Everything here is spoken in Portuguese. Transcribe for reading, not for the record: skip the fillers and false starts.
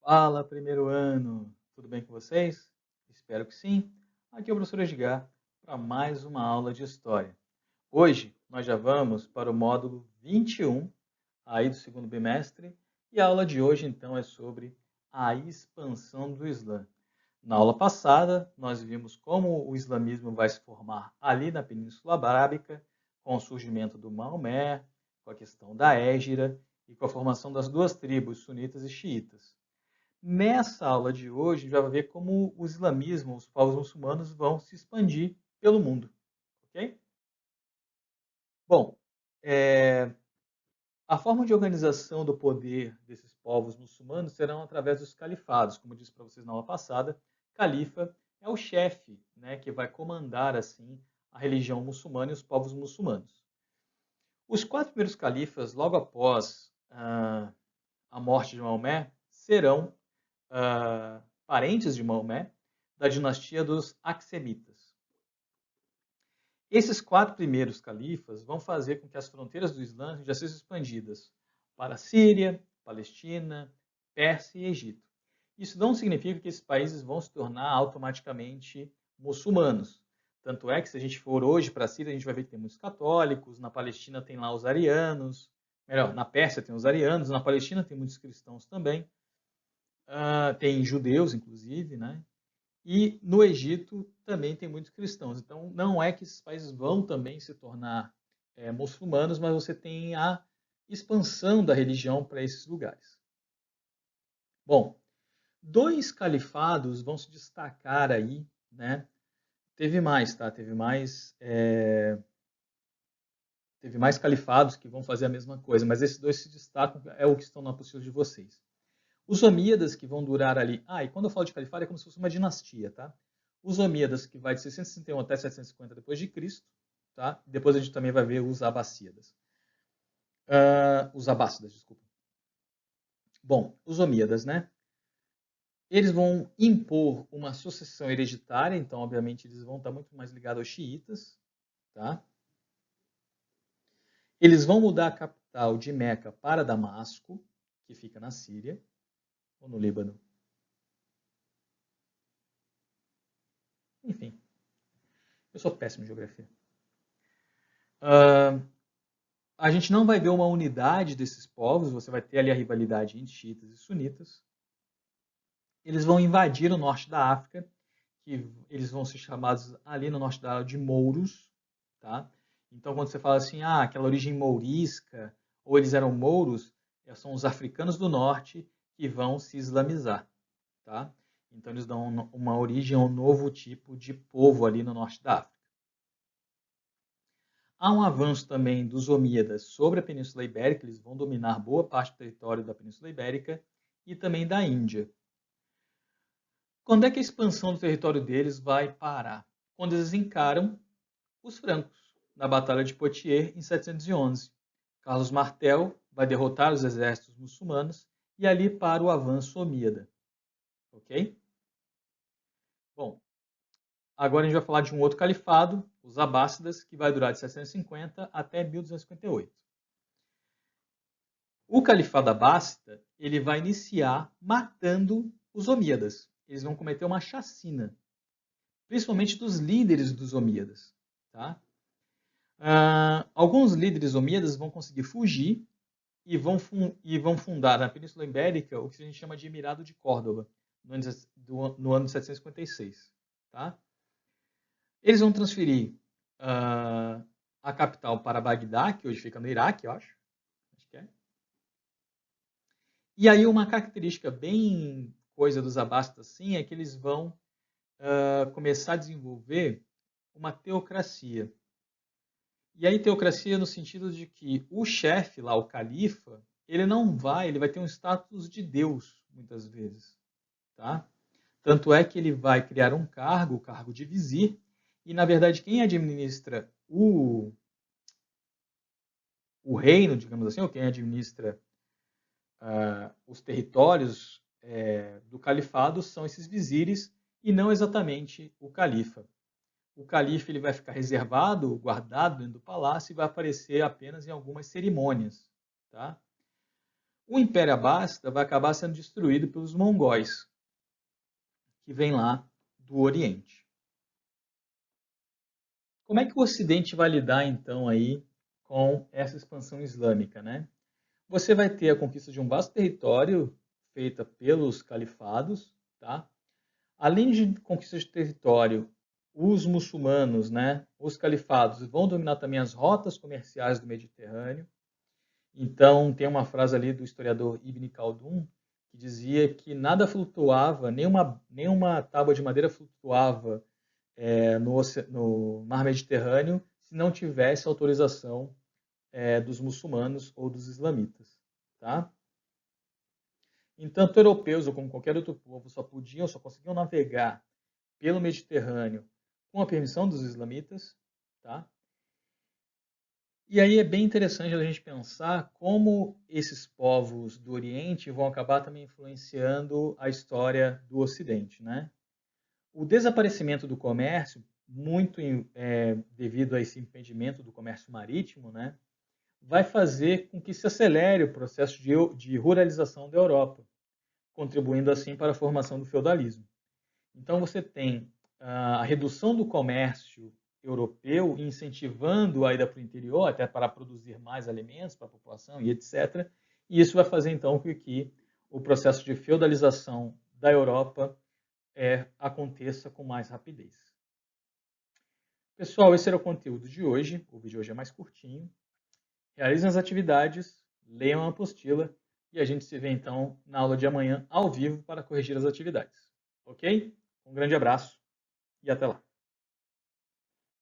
Fala, primeiro ano! Tudo bem com vocês? Espero que sim. Aqui é o professor Edgar para mais uma aula de História. Hoje nós já vamos para o módulo 21, aí do segundo bimestre, e a aula de hoje então é sobre a expansão do Islã. Na aula passada, nós vimos como o islamismo vai se formar ali na Península Arábica, com o surgimento do Maomé, com a questão da Hégira e com a formação das duas tribos, sunitas e xiitas. Nessa aula de hoje, a gente vai ver como o islamismo, os povos muçulmanos vão se expandir pelo mundo, ok? Bom, a forma de organização do poder desses povos muçulmanos serão através dos califados. Como eu disse para vocês na aula passada, califa é o chefe, né, que vai comandar assim a religião muçulmana e os povos muçulmanos. Os quatro primeiros califas, logo após a morte de Maomé, serão parentes de Maomé, da dinastia dos Axemitas. Esses quatro primeiros califas vão fazer com que as fronteiras do Islã já sejam expandidas para a Síria, Palestina, Pérsia e Egito. Isso não significa que esses países vão se tornar automaticamente muçulmanos. Tanto é que se a gente for hoje para a Síria, a gente vai ver que tem muitos católicos, na Palestina tem lá os arianos, melhor, na Pérsia tem os arianos, na Palestina tem muitos cristãos também, tem judeus, inclusive, né? E no Egito também tem muitos cristãos. Então, não é que esses países vão também se tornar muçulmanos, mas você tem a expansão da religião para esses lugares. Bom, dois califados vão se destacar aí, né? Teve mais, tá? Teve mais califados que vão fazer a mesma coisa, mas esses dois se destacam, é o que estão na apostila de vocês. Os Omíadas, que vão durar ali... e quando eu falo de califado, é como se fosse uma dinastia, tá? Os Omíadas, que vai de 661 até 750 depois de Cristo, tá? Depois a gente também vai ver os Abássidas. Os Abássidas, desculpa. Bom, os Omíadas, né? Eles vão impor uma sucessão hereditária, então, obviamente, eles vão estar muito mais ligados aos xiitas, tá? Eles vão mudar a capital de Meca para Damasco, que fica na Síria, ou no Líbano. Enfim, eu sou péssimo em geografia. A gente não vai ver uma unidade desses povos, você vai ter ali a rivalidade entre xiitas e sunitas. Eles vão invadir o norte da África, que eles vão ser chamados ali no norte da África de mouros, tá? Então, quando você fala assim, aquela origem mourisca, ou eles eram mouros, são os africanos do norte que vão se islamizar, tá? Então, eles dão uma origem a um novo tipo de povo ali no norte da África. Há um avanço também dos Omíadas sobre a Península Ibérica, eles vão dominar boa parte do território da Península Ibérica e também da Índia. Quando é que a expansão do território deles vai parar? Quando eles encaram os francos, na Batalha de Poitiers, em 711. Carlos Martel vai derrotar os exércitos muçulmanos e ali para o avanço omíada. Ok? Bom, agora a gente vai falar de um outro califado, os Abássidas, que vai durar de 750 até 1258. O califado abássida, ele vai iniciar matando os omíadas. Eles vão cometer uma chacina, principalmente dos líderes dos omíadas. Tá? Alguns líderes omíadas vão conseguir fugir e vão fundar na Península Ibérica o que a gente chama de Emirado de Córdoba, no ano de 756. Tá? Eles vão transferir a capital para Bagdá, que hoje fica no Iraque, eu acho. Acho que é. E aí uma característica bem coisa dos abássidas assim é que eles vão começar a desenvolver uma teocracia. E aí teocracia no sentido de que o chefe lá, o califa, ele vai ter um status de Deus, muitas vezes. Tá? Tanto é que ele vai criar um cargo, o cargo de vizir, e na verdade quem administra o reino, digamos assim, ou quem administra os territórios do califado são esses vizires e não exatamente o califa. O califa ele vai ficar reservado, guardado dentro do palácio e vai aparecer apenas em algumas cerimônias. Tá? O Império Abássida vai acabar sendo destruído pelos mongóis, que vêm lá do Oriente. Como é que o Ocidente vai lidar, então, aí com essa expansão islâmica, né? Você vai ter a conquista de um vasto território feita pelos califados, tá? Além de conquista de território, os muçulmanos, né, os califados, vão dominar também as rotas comerciais do Mediterrâneo. Então, tem uma frase ali do historiador Ibn Khaldun, que dizia que nada flutuava, nenhuma tábua de madeira flutuava no mar Mediterrâneo se não tivesse autorização dos muçulmanos ou dos islamitas. Tá? Então, tanto europeus ou como qualquer outro povo só conseguiam navegar pelo Mediterrâneo com a permissão dos islamitas. Tá? E aí é bem interessante a gente pensar como esses povos do Oriente vão acabar também influenciando a história do Ocidente. Né? O desaparecimento do comércio, muito devido a esse impedimento do comércio marítimo, né, vai fazer com que se acelere o processo de ruralização da Europa, contribuindo assim para a formação do feudalismo. Então você tem a redução do comércio europeu, incentivando a ida para o interior, até para produzir mais alimentos para a população e etc. E isso vai fazer então com que o processo de feudalização da Europa aconteça com mais rapidez. Pessoal, esse era o conteúdo de hoje. O vídeo hoje é mais curtinho. Realizem as atividades, leiam a apostila e a gente se vê então na aula de amanhã ao vivo para corrigir as atividades. Ok? Um grande abraço e até lá.